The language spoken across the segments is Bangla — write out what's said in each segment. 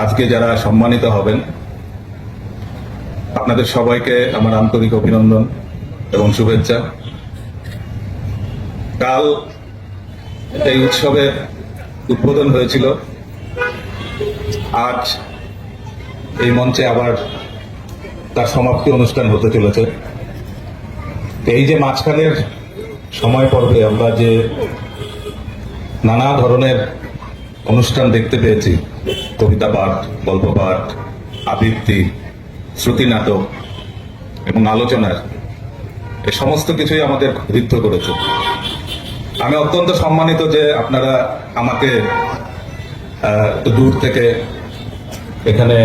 আজকে যারা সম্মানিত হবেন আপনাদের সবাইকে আমার আন্তরিক অভিনন্দন এবং শুভেচ্ছা। কাল এই উৎসবের উদ্বোধন হয়েছিল, আজ এই মঞ্চে আবার তার সমাপ্তি অনুষ্ঠান হতে চলেছে। এই যে মাঝখানের সময় পর্বে আমরা যে নানা ধরনের অনুষ্ঠান দেখতে পেয়েছি, কবিতা পাঠ, গল্প পাঠ, আবৃত্তি, শ্রুতি নাটক এবং আলোচনার, এই সমস্ত কিছুই আমাদের ঋদ্ধ করেছে। আমি অত্যন্ত সম্মানিত যে আপনারা আমাকে একটু দূর থেকে এখানে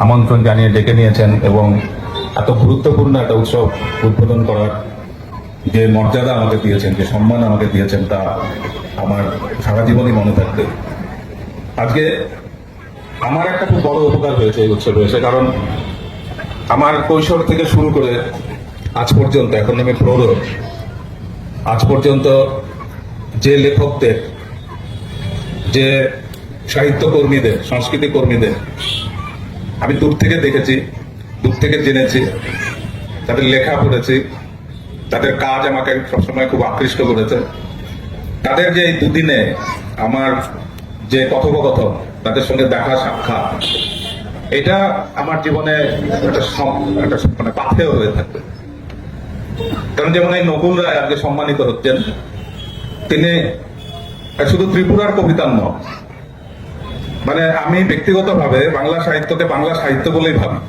আমন্ত্রণ জানিয়ে ডেকে নিয়েছেন এবং এত গুরুত্বপূর্ণ একটা উৎসব উদ্বোধন করার যে মর্যাদা আমাকে দিয়েছেন, যে সম্মান আমাকে দিয়েছেন, তা আমার সারা জীবনই মনে থাকবে। আজকে আমার একটা খুব বড় উপকার হয়েছে এই উৎসবে এসে, কারণ আমার কৈশোর থেকে শুরু করে আজ পর্যন্ত, এখন আমি প্রৌঢ়, আজ পর্যন্ত যে লেখকদের, যে সাহিত্যকর্মীদের, সংস্কৃতি কর্মীদের আমি দূর থেকে দেখেছি, দূর থেকে জেনেছি, তাদের লেখা পড়েছি, তাদের কাজ আমাকে সবসময় খুব আকৃষ্ট করেছে। তাদের যে এই দুদিনে আমার যে কথোপকথন, তাদের সঙ্গে দেখা সাক্ষাৎ, এটা আমার জীবনে একটা মানে পাথেয় হয়ে থাকবে। কারণ যেমন এই নকুল রায় আজকে সম্মানিত হচ্ছেন, তিনি শুধু ত্রিপুরার কবিতার নয়, মানে আমি ব্যক্তিগতভাবে বাংলা সাহিত্যকে বাংলা সাহিত্য বলেই ভাবি।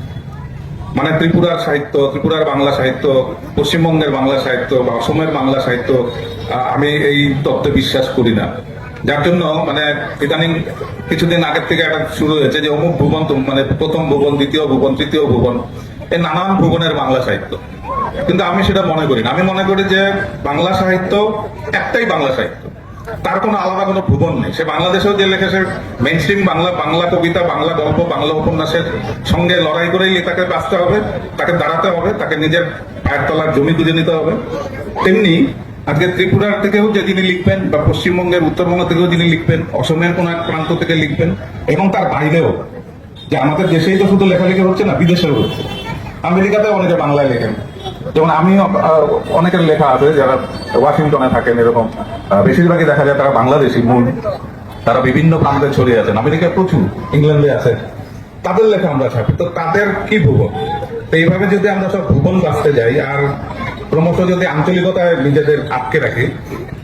মানে ত্রিপুরার সাহিত্য, ত্রিপুরার বাংলা সাহিত্য, পশ্চিমবঙ্গের বাংলা সাহিত্য বা অসমের বাংলা সাহিত্য, আমি এই তত্ত্বে বিশ্বাস করি না। যার জন্য মানে ইদানিং কিছুদিন আগের থেকে একটা শুরু হয়েছে যে অমুক ভুবন, মানে প্রথম ভুবন, দ্বিতীয় ভুবন, তৃতীয় ভুবন, এই নানান ভুবনের বাংলা সাহিত্য। কিন্তু আমি সেটা মনে করি না। আমি মনে করি যে বাংলা সাহিত্য একটাই বাংলা সাহিত্য, তার কোনো আলাদা কোনো ভুবন নেই। সে বাংলাদেশেও যে লেখে, সে মেইন স্ট্রিম বাংলা, বাংলা কবিতা, বাংলা গল্প, বাংলা উপন্যাসের সঙ্গে লড়াই করেই তাকে বাঁচতে হবে, তাকে দাঁড়াতে হবে, তাকে নিজের পায়ের তলার জমি খুঁজে নিতে হবে। তেমনি আজকে ত্রিপুরার থেকেও যে যিনি লিখবেন, বা পশ্চিমবঙ্গের উত্তরবঙ্গ থেকেও যিনি লিখবেন, অসমের কোন এক প্রান্ত থেকে লিখবেন, এবং তার বাইরেও, যে আমাদের দেশেই তো শুধু লেখালেখি হচ্ছে না, বিদেশেও হচ্ছে। আমেরিকাতে অনেকে বাংলায় লেখেন, যেমন আমি অনেকের লেখা আছে যারা ওয়াশিংটনে থাকেন, এরকম বেশিরভাগই দেখা যায় তারা বাংলাদেশি মূল, তারা বিভিন্ন প্রান্তে ছড়িয়ে আছেন, আমেরিকায় প্রচুর, ইংল্যান্ডে আছে, তাদের লেখা আমরা ছাপি। তো তাদের কি ভুবন? তো এইভাবে যদি আমরা সব ভুবন বাঁচতে যাই আর ক্রমশ যদি আঞ্চলিকতায় নিজেদের আটকে রাখি,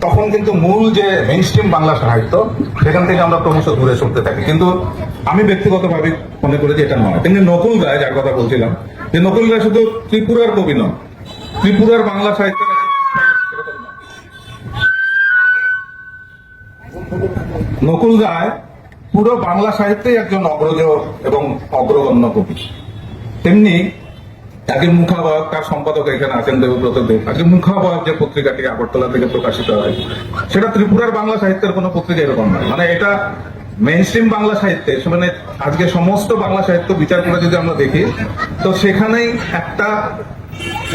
তখন কিন্তু মূল যে মেইনস্ট্রিম বাংলা সাহিত্য, সেখান থেকে আমরা ক্রমশ দূরে সরতে থাকি। কিন্তু আমি ব্যক্তিগতভাবে মনে করি যে এটা নয়। তেমনি নকুল রায়, যার কথা বলছিলাম, যে নকুল রায় শুধু ত্রিপুরার কবি নয়, ত্রিপুরার বাংলা সাহিত্য, নকুল রায় পুরো বাংলা সাহিত্যেই একজন অগ্রজ এবং অগ্রগণ্য কবি। তেমনি আগে মুখাবয়ব, তার সম্পাদক এখানে আছেন দেবব্রত দেব। আজকে মুখাবয়ব যে পত্রিকাটি আগরতলা থেকে প্রকাশিত হয়, সেটা ত্রিপুরার বাংলা সাহিত্যের কোনো পত্রিকা এরকম নয়। মানে এটা মেইনস্ট্রিম বাংলা সাহিত্যে, মানে আজকে সমস্ত বাংলা সাহিত্য বিচার করে যদি আমরা দেখি, তো সেখানেই একটা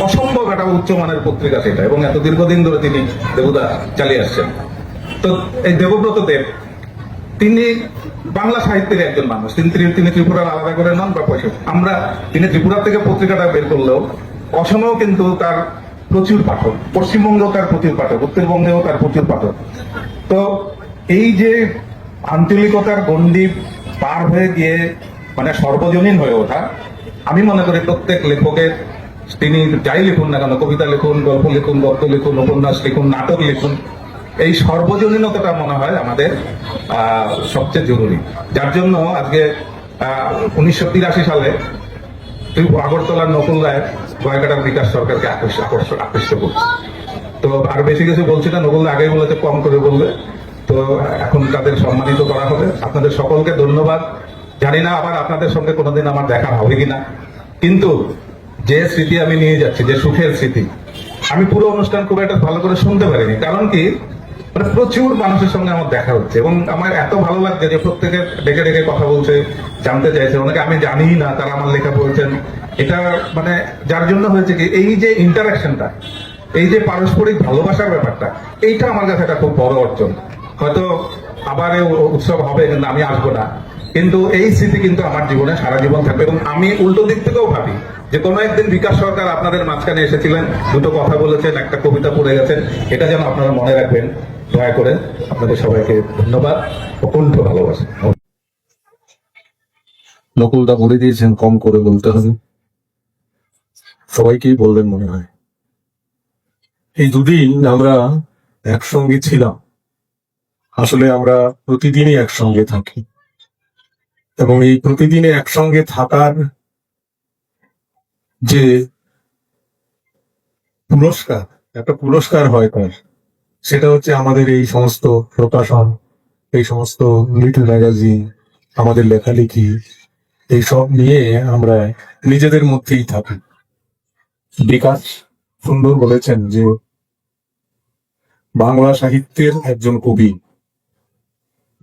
অসম্ভব একটা উচ্চমানের পত্রিকা সেটা, এবং এত দীর্ঘদিন ধরে তিনি দেবদা চালিয়ে আসছেন। তো এই দেবব্রত দেব, তিনি বাংলা সাহিত্যের একজন মানুষ, তিনি ত্রিপুরার আলাদা করে নন বা পয়সা। তিনি ত্রিপুরা থেকে পত্রিকাটা বের করলেও অসমেও কিন্তু তার প্রচুর পাঠক, পশ্চিমবঙ্গেও তার প্রচুর পাঠক, উত্তরবঙ্গেও তার প্রচুর পাঠক। তো এই যে আঞ্চলিকতার গণ্ডি পার হয়ে গিয়ে মানে সর্বজনীন হয়ে ওঠা, আমি মনে করি প্রত্যেক লেখকের, তিনি যাই লিখুন না কেন, কবিতা লিখুন, গল্প লিখুন, গদ্য লিখুন, উপন্যাস লিখুন, নাটক লিখুন, এই সর্বজনীনতাটা মনে হয় আমাদের সবচেয়ে জরুরি। যার জন্য আজকে 1983 সালে আগরতলার নকুল রায় গয়কাটার বিকাশ সরকারকে আকৃষ্ট করছে। তো আর বেশি কিছু বলছি না, নকুল আগেই বলেছে কম করে বলবে। তো এখন তাদের সম্মানিত করা হবে। আপনাদের সকলকে ধন্যবাদ। জানি না আবার আপনাদের সঙ্গে কোনোদিন আমার দেখা হবে কিনা, কিন্তু যে স্মৃতি আমি নিয়ে যাচ্ছি, যে সুখের স্মৃতি, আমি পুরো অনুষ্ঠান খুব একটা ভালো করে শুনতে পারিনি। কারণ কি, মানে প্রচুর মানুষের সঙ্গে আমার দেখা হচ্ছে, এবং আমার এত ভালো লাগছে যে প্রত্যেকে ডেকে ডেকে কথা বলছে, জানতে চাইছে, অনেকে আমি জানি না তারা আমার লেখা পড়েছেন। এটা মানে যার জন্য হয়েছে কি, এই যে ইন্টারাকশনটা, এই যে পারস্পরিক ভালোবাসার ব্যাপারটা, এইটা আমার কাছে একটা খুব বড় অর্জন। হয়তো আবার উৎসব হবে কিন্তু আমি আসবো না, কিন্তু এই স্মৃতি কিন্তু আমার জীবনে সারা জীবন থাকবে। এবং আমি উল্টো দিক থেকেও ভাবি যে কোনো একদিন বিকাশ সরকার আপনাদের মাঝখানে এসেছিলেন, দুটো কথা বলেছেন, একটা কবিতা পড়ে গেছেন, এটা যেন আপনারা মনে রাখবেন দয়া করে। আপনাদের সবাইকে ধন্যবাদ, অকুণ্ঠ ভালোবাসা। নকুলদা বলে দিয়েছেন কম করে বলতে হবে, সবাইকেই বললেন মনে হয়। এই দুদিন আমরা একসঙ্গে ছিলাম, আসলে আমরা প্রতিদিনই একসঙ্গে থাকি, এবং এই প্রতিদিনে একসঙ্গে থাকার যে পুরস্কার, একটা পুরস্কার হয় তার, সেটা হচ্ছে আমাদের এই সমস্ত প্রকাশন, এই সমস্ত লিটল ম্যাগাজিন, আমাদের লেখালেখি, এইসব নিয়ে আমরা নিজেদের মধ্যেই থাকি। বিকাশ সুন্দর বলেছেন যে বাংলা সাহিত্যের একজন কবি,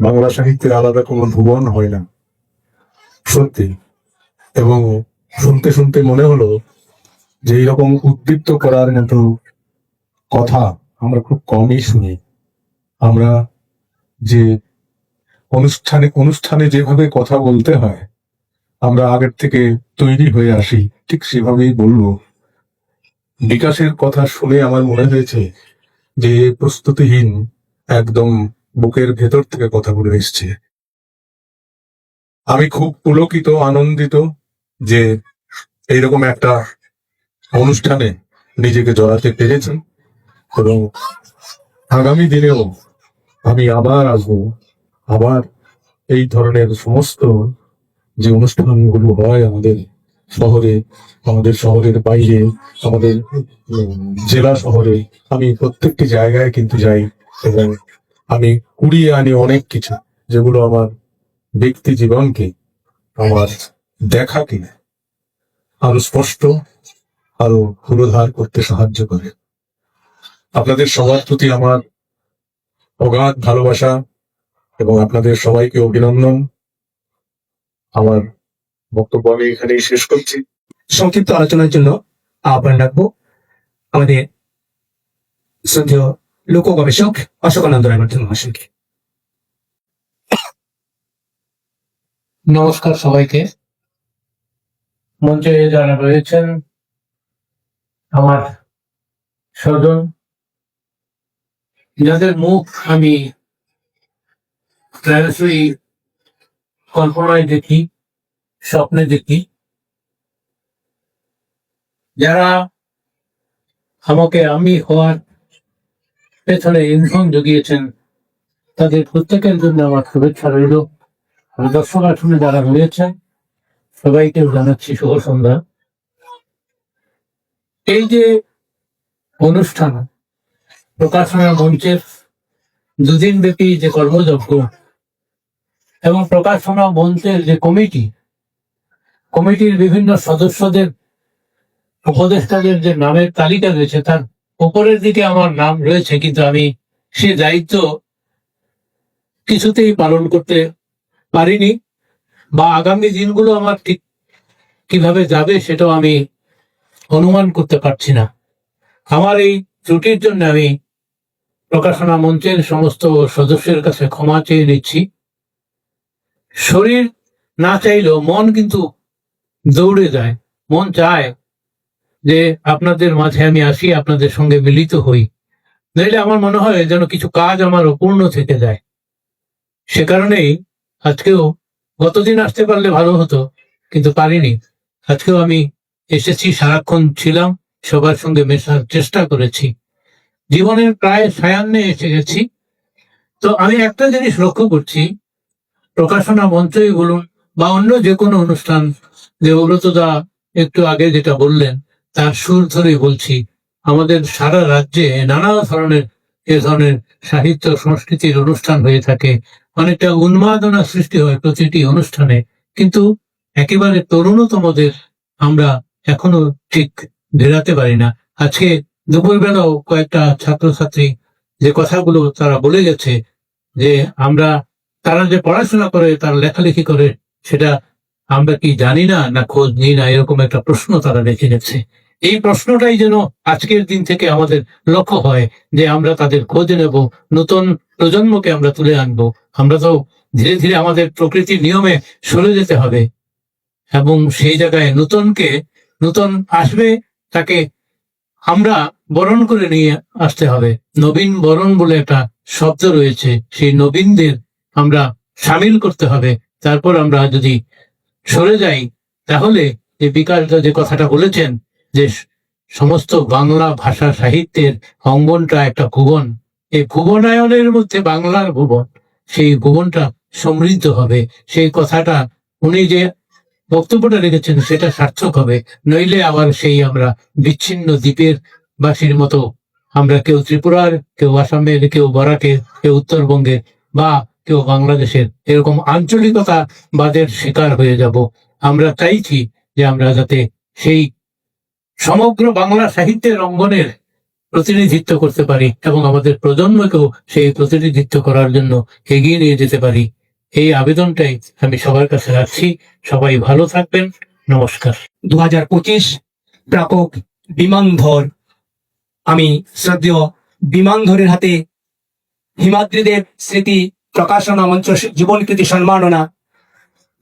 বাংলা সাহিত্যের আলাদা কোনো ভুবন হয় না, সত্যি। এবং শুনতে শুনতে মনে হলো যে এইরকম উদ্দীপ্ত করার মতো কথা আমরা খুব কমই শুনি। আমরা যে অনুষ্ঠানে অনুষ্ঠানে যেভাবে কথা বলতে হয়, আমরা আগের থেকে তৈরি হয়ে আসি, ঠিক সেভাবেই বলবো। বিকাশের কথা শুনে আমার মনে হয়েছে যে প্রস্তুতিহীন একদম বুকের ভেতর থেকে কথা বলে এসছে। আমি খুব পুলকিত, আনন্দিত যে এইরকম একটা অনুষ্ঠানে নিজেকে জড়াতে পেরেছি, এবং আগামী দিনেও আমি আবার আসবো, আবার এই ধরনের সমস্ত যে অনুষ্ঠানগুলো হয় আমাদের শহরে, আমাদের শহরের বাইরে, আমাদের জেলা শহরে, আমি প্রত্যেকটি জায়গায় কিন্তু যাই, এবং আমি কুড়িয়ে আনি অনেক কিছু যেগুলো আমার ব্যক্তি জীবনকে, আমার দেখাকে আরো স্পষ্ট, আরো পুরোধার করতে সাহায্য করে। আপনাদের সবার প্রতি আমার অগাধ ভালোবাসা এবং আপনাদের সবাইকে অভিনন্দন। আমার বক্তব্য আমি এখানেই শেষ করছি। সংক্ষিপ্ত আলোচনার জন্য আহ্বান রাখবো আমাদের শ্রদ্ধেয় লোক গবেষক অশোকানন্দ রায়বর্ধন মহাশয়কে। নমস্কার সবাইকে। মঞ্চে যারা রয়েছেন, আমার স্বজন, যাদের মুখ আমি প্রায়শই কল্পনায় দেখি, স্বপ্নে দেখি, যারা আমাকে আমি হওয়ার পেছনে ইন্ধন জুগিয়েছেন, তাদের প্রত্যেকের জন্য আমার শুভেচ্ছা রইল। আর দর্শক আসনে যারা রয়েছেন সবাইকে জানাচ্ছি শুভ সন্ধ্যা। এই যে অনুষ্ঠান, প্রকাশনা মঞ্চের দুদিন ব্যাপী যে কর্মযজ্ঞ, এবং প্রকাশনা মঞ্চের যে কমিটির বিভিন্ন সদস্যদের, উপদেষ্টাদের যে নামের তালিকা রয়েছে, তার উপরের দিকে আমার নাম রয়েছে, কিন্তু আমি সে দায়িত্ব কিছুতেই পালন করতে পারিনি, বা আগামী দিনগুলো আমার ঠিক কিভাবে যাবে সেটাও আমি অনুমান করতে পারছি না। আমার এই ত্রুটির জন্য আমি প্রকাশনা মঞ্চের সমস্ত সদস্যের কাছে ক্ষমা চেয়ে নিচ্ছি। শরীর না চাইলেও মন কিন্তু দৌড়ে যায়, মন চায় যে আপনাদের মাঝে আমি আসি, আপনাদের সঙ্গে মিলিত হই, নইলে আমার মনে হয় যেন কিছু কাজ আমার অপূর্ণ থেকে যায়। সে কারণেই আজকেও, গতদিন আসতে পারলে ভালো হতো, কিন্তু পারিনি। আজকেও আমি এসেছি, সারাক্ষণ ছিলাম, সবার সঙ্গে মেশার চেষ্টা করেছি, জীবনের প্রায় সায়ান্নে এসে গেছি। তো আমি একটা জিনিস লক্ষ্য করছি, প্রকাশনা মঞ্চই বলুন বা অন্য যে কোনো অনুষ্ঠান, যে অনুতদা একটু আগে যেটা বললেন তার সুর ধরেই বলছি, আমাদের সারা রাজ্যে নানা ধরনের এ ধরনের সাহিত্য সংস্কৃতির অনুষ্ঠান হয়ে থাকে, অনেকটা উন্মাদনা সৃষ্টি হয় প্রতিটি অনুষ্ঠানে, কিন্তু একেবারে তরুণতমদের আমরা এখনো ঠিক ঘেরাতে পারি না। আজকে দুপুরবেলাও কয়েকটা ছাত্রছাত্রী যে কথাগুলো তারা বলে গেছে, যে তারা যে পড়াশোনা করে, তারা লেখালেখি করে, সেটা আমরা কি জানি না, না খোঁজ নিই না, এরকম একটা প্রশ্ন তারা রেখে গেছে। এই প্রশ্নটাই যেন আজকের দিন থেকে আমাদের লক্ষ্য হয়, যে আমরা তাদের খোঁজ নেব, নতুন প্রজন্মকে আমরা তুলে আনবো। আমরা তো ধীরে ধীরে আমাদের প্রকৃতির নিয়মে সরে যেতে হবে এবং সেই জায়গায় নতুন আসবে, তাকে আমরা বরণ করে নিয়ে আসতে হবে। নবীন বরণ বলে একটা শব্দ রয়েছে, সেই নবীনদের আমরা সামিল করতে হবে। তারপর আমরা যদি সরে যাই, তাহলে যে বিকাশ যে কথাটা বলেছেন যে সমস্ত বাংলা ভাষা সাহিত্যের অঙ্গনটা একটা ভুবন, এই ভুবনায়নের মধ্যে বাংলার ভুবন, সেই ভুবনটা সমৃদ্ধ হবে। সেই কথাটা উনি যে বক্তব্যটা রেখেছেন সেটা সার্থক হবে। নইলে আবার সেই আমরা বিচ্ছিন্ন দ্বীপের বাসীর মতো, আমরা কেউ ত্রিপুরার, কেউ আসামের, কেউ বরাকের, কেউ উত্তরবঙ্গের বা কেউ বাংলাদেশের, এরকম আঞ্চলিকতা বাদের শিকার হয়ে যাব। আমরা চাইছি যে আমরা যাতে সেই সমগ্র বাংলা সাহিত্যের অঙ্গনের প্রতিনিধিত্ব করতে পারি এবং আমাদের প্রজন্মকেও সেই প্রতিনিধিত্ব করার জন্য এগিয়ে নিয়ে যেতে পারি। এই আবেদনটাই আমি সবার কাছে রাখছি। সবাই ভালো থাকবেন। নমস্কার। 2025 প্রাপক বিমানধর, আমি শ্রদ্ধেয় বিমানধরের হাতে হিমাদ্রিদের স্মৃতি প্রকাশনা মঞ্চ জীবনকৃতি সম্মাননা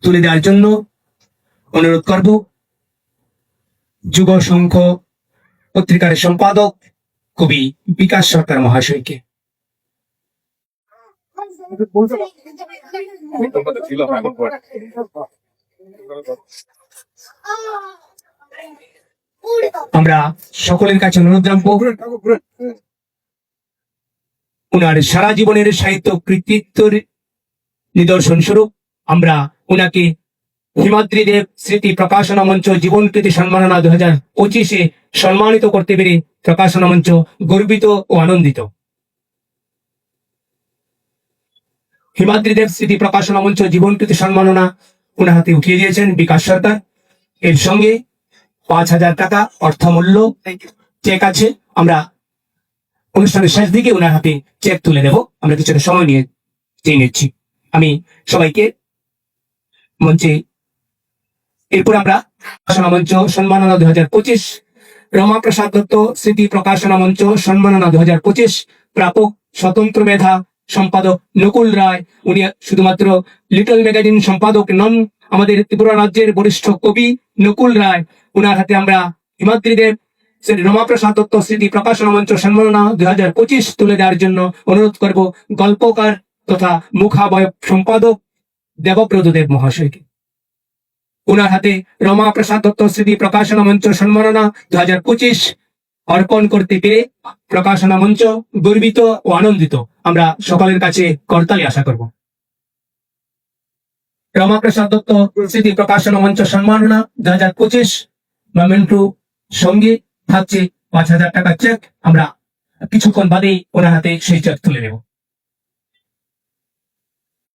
তুলে দেওয়ার জন্য অনুরোধ করব যুগ সংঘ পত্রিকার সম্পাদক কবি বিকাশ সরকার মহাশয়কে। আমরা সকলের কাছে অনুরোধ রাখবো উনার সারা জীবনের সাহিত্য কৃতিত্বের নিদর্শন স্বরূপ আমরা উনাকে হিমাদ্রিদেব স্মৃতি প্রকাশনা মঞ্চ জীবনকৃতি সম্মাননা 2025 সম্মানিত করতে পেরে প্রকাশনা মঞ্চ গর্বিত ও আনন্দিত। হিমাদ্রিদেব স্মৃতি প্রকাশনা মঞ্চ জীবনকৃতি সম্মাননা উনার হাতে উঠিয়ে দিয়েছেন বিকাশ সরকার। এর সঙ্গে 5,000 টাকা অর্থমূল্য চেক আছে। আমরা অনুষ্ঠানের শেষ দিকে ওনার হাতে চেক তুলে দেব। আমরা কিছুটা সময় নিয়ে চেয়ে নিচ্ছি। আমি সবাইকে মঞ্চে, এরপর আমরা প্রকাশনা মঞ্চ সম্মাননা 2025 রমাপ্রসাদ দত্ত স্মৃতি প্রকাশনা মঞ্চ সম্মাননা 2025 প্রাপক স্বতন্ত্র মেধা সম্পাদক নকুল রায়। উনি শুধুমাত্র লিটল ম্যাগাজিন সম্পাদক নন, আমাদের ত্রিপুরা রাজ্যের বরিষ্ঠ কবি নকুল রায়। উনার হাতে আমরা হিমাদ্রিদেব রমাপ্রসাদ দত্ত স্মৃতি প্রকাশনা মঞ্চ সম্মাননা 2025 তুলে দেওয়ার জন্য অনুরোধ করব গল্পকার তথা মুখাবয়ব সম্পাদক দেবব্রত দেব মহাশয়কে। উনার হাতে রমাপ্রসাদ দত্ত স্মৃতি প্রকাশনা মঞ্চ সম্মাননা 2025 অর্পণ করতে পেরে প্রকাশনা মঞ্চ গর্বিত ও আনন্দিত। আমরা সকলের কাছে করতালি আশা করব। রমাপ্রসাদ দত্ত স্মৃতি প্রকাশনা মঞ্চ সম্মাননা 2025 মোমেন্টো সঙ্গে থাকছে 5,000 টাকা চেক। আমরা কিছুক্ষণ বাদেই ওনার হাতে সেই চেক তুলে নেব।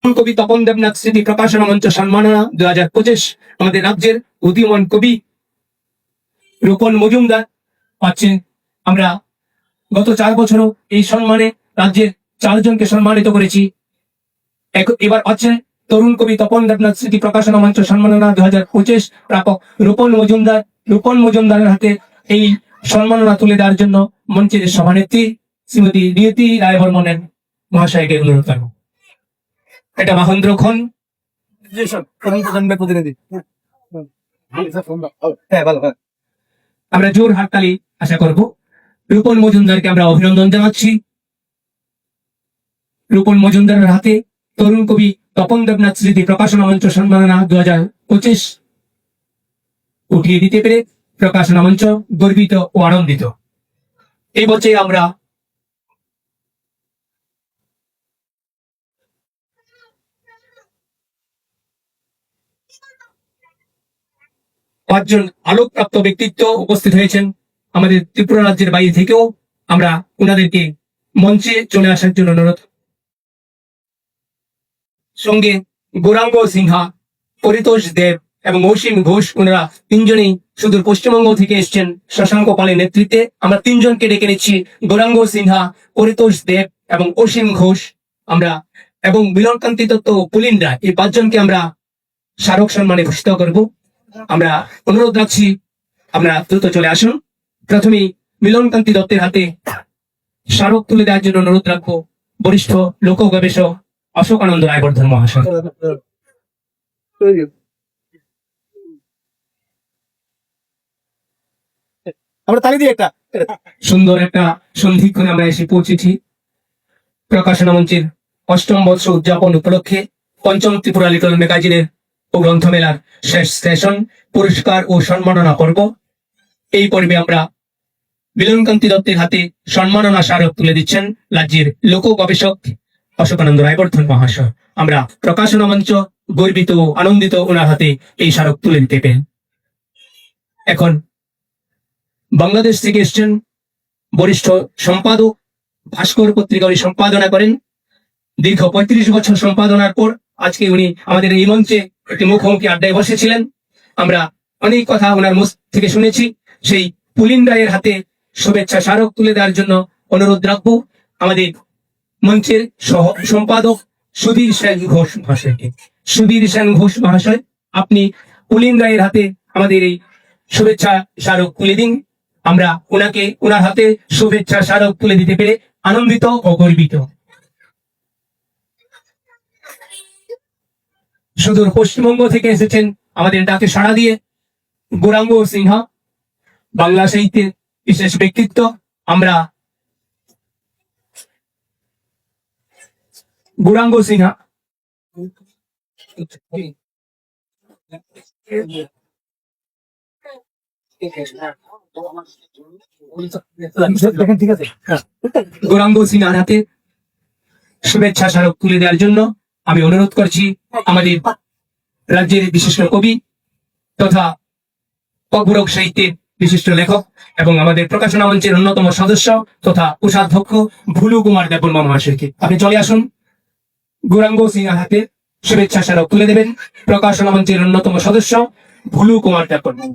কবি তপন দেবনাথ স্মৃতি প্রকাশনা মঞ্চ সম্মাননা 2025 আমাদের রাজ্যের উদীয়মান কবি রূপন মজুমদার পাচ্ছেন। আমরা গত 4 বছরও এই সম্মানে রাজ্যের 4 জনকে সম্মানিত করেছি। এবার পাচ্ছেন তরুণ কবি তপন দেবনাথ স্মৃতি প্রকাশনা মঞ্চ সম্মাননা 2025 প্রাপক রূপন মজুমদার। রূপন মজুমদারের হাতে এই সম্মাননা তুলে দেওয়ার জন্য মঞ্চের সভানেত্রী শ্রীমতী নিয়তি রায় বর্মনের মহাশয়কে অনুরোধ করব। এটা মহেন্দ্র খন প্রতিনিধি। হ্যাঁ, ভালো। আমরা জোর হাততালি আশা করব। রূপন মজুমদারকে আমরা অভিনন্দন জানাচ্ছি। রূপন মজুমদারের হাতে তরুণ কবি তপন দেবনাথ স্মৃতি প্রকাশনা মঞ্চ সম্মাননা 2025 উঠিয়ে দিতে পেরে প্রকাশনা মঞ্চ গর্বিত ও আনন্দিত। এই বছর আমরা পাঁচজন আলোকপ্রাপ্ত ব্যক্তিত্ব উপস্থিত হয়েছেন আমাদের ত্রিপুরা রাজ্যের বাইরে থেকেও। আমরা ওনাদেরকে মঞ্চে চলে আসার জন্য অনুরোধ। সঙ্গে গৌরাঙ্গ সিনহা, পরিতোষ দেব এবং অসীম ঘোষ, ওনারা 3 জনেই সুদূর পশ্চিমবঙ্গ থেকে এসছেন শশাঙ্ক পালের নেতৃত্বে। আমরা 3 জনকে ডেকে নিচ্ছি, গৌরাঙ্গ সিনহা, পরিতোষ দেব এবং অসীম ঘোষ। আমরা এবং মিলনকান্তি দত্ত, পুলিন রায়, এই 5 জনকে আমরা স্মারক সম্মানে ভূষিত করব। আমরা অনুরোধ রাখছি আমরা দ্রুত চলে আসুন। প্রথমে মিলনকান্তি দত্তের হাতে স্মারক তুলে দেওয়ার জন্য অনুরোধ রাখবো বরিষ্ঠ লোক গবেষক অশোকানন্দ রায়বর্ধন মহাশয়। আমরা তালি দিই একটা। সুন্দর একটা সন্ধিক্ষণে আমরা এসে পৌঁছেছি। প্রকাশনা মঞ্চের 8ম বর্ষ উদযাপন উপলক্ষে 5ম ত্রিপুরা লিটল ম্যাগাজিনের ও গ্রন্থমেলার শেষ সেশন পুরস্কার ও সম্মাননা পর্ব। এই পর্বে আমরা মিলনকান্তি দত্তের হাতে সম্মাননা স্মারক তুলে দিচ্ছেন রাজ্যের লোক গবেষক অশোকানন্দ রায়বর্ধন মহাশয়। আমরা প্রকাশনা মঞ্চ গর্বিত ও আনন্দিত ওনার হাতে এই স্মারক তুলে দিতে পেরে। এখন বাংলাদেশ থেকে এসছেন বরিষ্ঠ সম্পাদক, ভাস্কর পত্রিকা উনি সম্পাদনা করেন। দীর্ঘ 35 বছর সম্পাদনার পর আজকে উনি আমাদের এই মঞ্চে একটি মুখোমুখি আড্ডায় বসেছিলেন। আমরা অনেক কথা ওনার মুখ থেকে শুনেছি। সেই পুলিন রায়ের হাতে শুভেচ্ছা স্মারক তুলে দেওয়ার জন্য অনুরোধ রাখবো আমাদের মঞ্চের সহ সম্পাদক সুধীর সেন ঘোষ মহাশয়কে। সুধীর সেন ঘোষ মহাশয়, আপনি পুলিন রায়ের হাতে আমাদের এই শুভেচ্ছা স্মারক তুলে দিন। আমরা ওনাকে ওনার হাতে শুভেচ্ছা স্মারক তুলে দিতে পেরে আনন্দিত ও গর্বিত। সুদূর পশ্চিমবঙ্গ থেকে এসেছেন আমাদের ডাকে সাড়া দিয়ে গৌরাঙ্গ সিনহা, বাংলা সাহিত্যের বিশেষ ব্যক্তিত্ব। আমরা গৌরাঙ্গ সিনহা ঠিক আছে। গৌরাঙ্গ সিনহার হাতে শুভেচ্ছা স্মারক তুলে দেওয়ার জন্য আমি অনুরোধ করছি আমাদের রাজ্যের বিশিষ্ট কবি তথা অপূরক সাহিত্যের বিশিষ্ট লেখক এবং আমাদের প্রকাশনা মঞ্চের অন্যতম সদস্য তথা কোষাধ্যক্ষ ভুলু কুমার দেববর্মা মহাশয়কে। আপনি চলে আসুন। গৌরাঙ্গ সিনহার হাতে শুভেচ্ছা স্মারক তুলে দেবেন প্রকাশনা মঞ্চের অন্যতম সদস্য ভুলু কুমার দেববর্মা।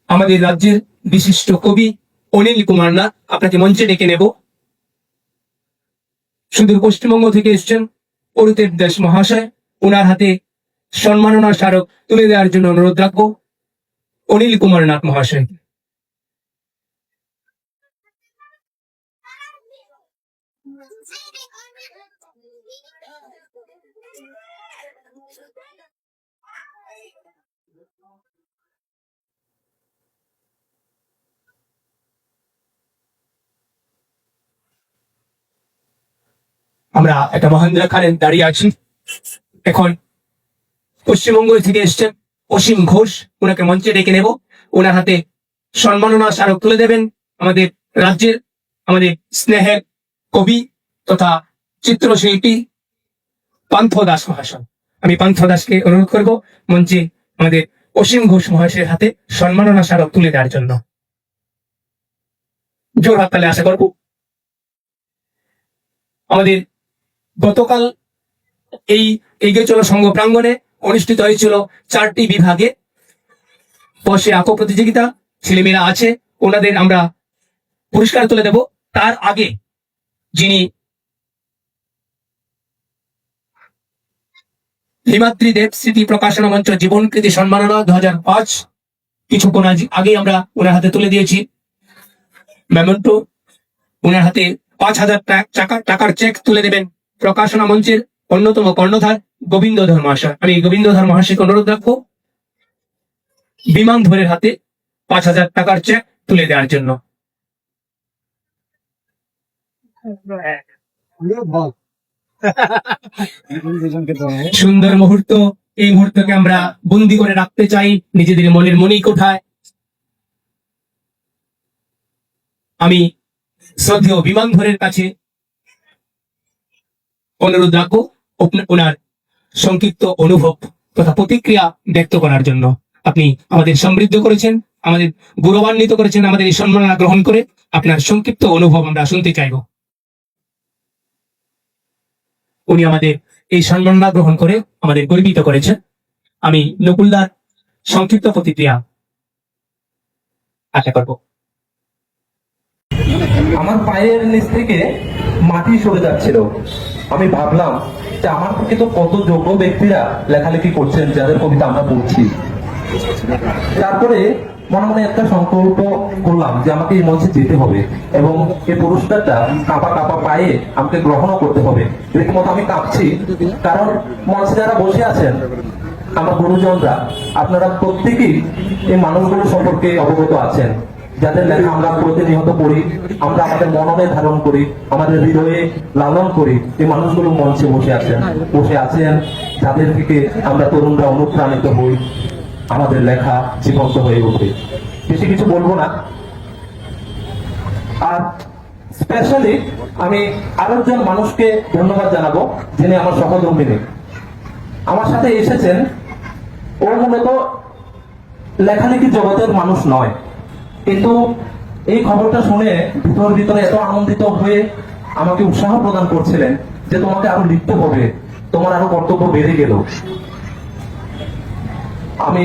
আমাদের রাজ্যের বিশিষ্ট কবি অনিল কুমার নাথ, আপনাকে মঞ্চে ডেকে নেব। সুদূর পশ্চিমবঙ্গ থেকে এসছেন অরুতেব দাস মহাশয়, ওনার হাতে সম্মাননা স্মারক তুলে দেওয়ার জন্য অনুরোধ রাখবো অনিল কুমার নাথ মহাশয়। আমরা একটা মহেন্দ্র খানে দাঁড়িয়ে আছি। এখন পশ্চিমবঙ্গ থেকে এসছেন অসীম ঘোষ, ওনাকে মঞ্চে ডেকে নেব। ওনার হাতে সম্মাননা স্মারক তুলে দেবেন আমাদের রাজ্যের আমাদের স্নেহের কবি তথা চিত্রশিল্পী পান্থ দাস মহাশয়। আমি পান্থ দাসকে অনুরোধ করব মঞ্চে আমাদের অসীম ঘোষ মহাশয়ের হাতে সম্মাননা স্মারক তুলে দেওয়ার জন্য। জোর হাততালি আশা করব। আমাদের গতকাল এই এগিয়ে চলো সংঘ প্রাঙ্গণে অনুষ্ঠিত হয়েছিল 4টি বিভাগে বসে আঁকো প্রতিযোগিতা। ছেলেমেয়েরা আছে, ওনাদের আমরা পুরস্কার তুলে দেব। তার আগে যিনি হিমাদ্রি দেব স্মৃতি প্রকাশনা মঞ্চ জীবনকৃতি সম্মাননা 2005 কিছুক্ষণ আগে আমরা ওনার হাতে তুলে দিয়েছি মেমেন্টো। ওনার হাতে 5,000 টাকার চেক তুলে দেবেন প্রকাশনা মঞ্চের অন্যতম কর্ণধার গোবিন্দধর মহাশয়। আমি গোবিন্দধর মহাশয়কে অনুরোধ রাখবো বিমান ধরের হাতে 5,000 টাকার চেক তুলে দেওয়ার জন্য। সুন্দর মুহূর্ত, এই মুহূর্তকে আমরা বন্দি করে রাখতে চাই নিজেদের মনের মণিকোঠায়। আমি শ্রদ্ধেয় বিমান ধরের কাছে অনুরোধ রাখবো ওনার সংক্ষিপ্ত অনুভব তথা প্রতিক্রিয়া ব্যক্ত করার জন্য। আপনি আমাদের সমৃদ্ধ করেছেন, আমাদের গৌরবান্বিত করেছেন, আমাদের এই সম্মাননা গ্রহণ করে আপনার সংক্ষিপ্ত অনুভব আমরা শুনতে চাইব। উনি আমাদের এই সম্মাননা গ্রহণ করে আমাদের গর্বিত করেছেন। আমি নকুলদার সংক্ষিপ্ত প্রতিক্রিয়া আশা করব। আমার পায়ের নিচ থেকে মাটি সরে যাচ্ছিল। আমি ভাবলাম যে আমার থেকে তো কত যোগ্য ব্যক্তিরা লেখালেখি করছেন, যাদের কবিতা আমরা পড়ছি। তারপরে মনে মনে একটা সংকল্প করলাম যে আমাকে এই মঞ্চে যেতে হবে এবং এই পুরস্কারটা কাঁপা কাঁপা পায়ে আমাকে গ্রহণও করতে হবে। রীতিমতো আমি কাঁপছি, কারণ মঞ্চে যারা বসে আছেন আমার গুরুজনরা, আপনারা প্রত্যেকেই এই মানুষগুলো সম্পর্কে অবগত আছেন, যাদের লেখা আমরা প্রতিনিয়ত পড়ি, আমরা আমাদের মননে ধারণ করি, আমাদের হৃদয়ে লালন করি। এই মানুষগুলো মঞ্চে বসে আছেন, যাদের থেকে আমরা তরুণরা অনুপ্রাণিত হই, আমাদের লেখা জীবন্ত হয়ে ওঠে। বেশি কিছু বলবো না। আর স্পেশালি আমি আরেকজন মানুষকে ধন্যবাদ জানাবো, যিনি আমার সহধর্মিনী। আমার সাথে এসেছেন, ও মূলত লেখালেখি জগতের মানুষ নয়, কিন্তু এই খবরটা শুনে ভিতরে এত আনন্দিত হয়ে আমাকে উৎসাহ প্রদান করছিলেন যে তোমাকে আরো লিখতে হবে, তোমার আরো কর্তব্য বেড়ে গেল। আমি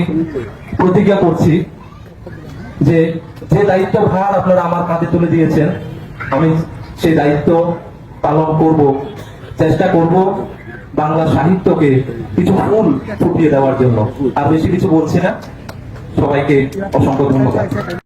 প্রতিজ্ঞা করছি যে যে দায়িত্ব ভার আপনারা আমার কাঁধে তুলে দিয়েছেন, আমি সেই দায়িত্ব পালন করব, চেষ্টা করব বাংলা সাহিত্যকে কিছু ফুল ফুটিয়ে দেওয়ার জন্য। আর বেশি কিছু বলছি না, সবাইকে অসংখ্য ধন্যবাদ।